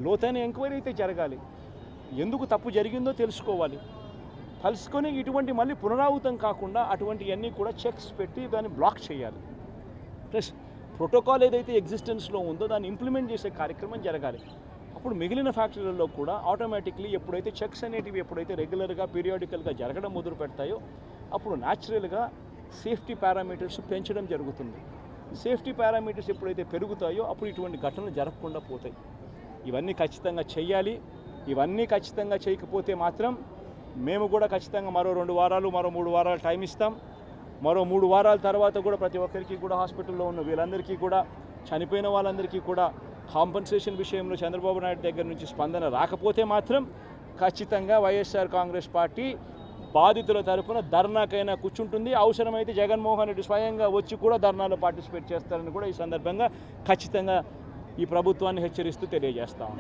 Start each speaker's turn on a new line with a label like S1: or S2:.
S1: లోతైన ఎంక్వైరీ అయితే జరగాలి. ఎందుకు తప్పు జరిగిందో తెలుసుకోవాలి. తెలుసుకొని ఇటువంటి మళ్ళీ పునరావృతం కాకుండా అటువంటివన్నీ కూడా చెక్స్ పెట్టి దాన్ని బ్లాక్ చేయాలి. ప్లస్ ప్రోటోకాల్ ఏదైతే ఎగ్జిస్టెన్స్లో ఉందో దాన్ని ఇంప్లిమెంట్ చేసే కార్యక్రమం జరగాలి. అప్పుడు మిగిలిన ఫ్యాక్టరీలలో కూడా ఆటోమేటిక్లీ ఎప్పుడైతే చెక్స్ అనేటివి ఎప్పుడైతే రెగ్యులర్గా పీరియాడికల్గా జరగడం మొదలు పెడతాయో అప్పుడు న్యాచురల్గా సేఫ్టీ పారామీటర్స్ పెంచడం జరుగుతుంది. సేఫ్టీ పారామీటర్స్ ఎప్పుడైతే పెరుగుతాయో అప్పుడు ఇటువంటి ఘటనలు జరగకుండా పోతాయి. ఇవన్నీ ఖచ్చితంగా చేయాలి. ఇవన్నీ ఖచ్చితంగా చేయకపోతే మాత్రం మేము కూడా ఖచ్చితంగా మరో 2 వారాలు మరో 3 వారాలు టైం ఇస్తాం. మరో 3 వారాల తర్వాత కూడా ప్రతి ఒక్కరికి కూడా హాస్పిటల్లో ఉన్న వీళ్ళందరికీ కూడా చనిపోయిన వాళ్ళందరికీ కూడా కాంపెన్సేషన్ విషయంలో చంద్రబాబు నాయుడు దగ్గర నుంచి స్పందన రాకపోతే మాత్రం ఖచ్చితంగా వైఎస్ఆర్ కాంగ్రెస్ పార్టీ బాధితుల తరఫున ధర్నాకైనా కూర్చుంటుంది. అవసరమైతే జగన్మోహన్ రెడ్డి స్వయంగా వచ్చి కూడా ధర్నాలో పార్టిసిపేట్ చేస్తారని కూడా ఈ సందర్భంగా ఖచ్చితంగా ఈ ప్రభుత్వాన్ని హెచ్చరిస్తూ తెలియజేస్తాం.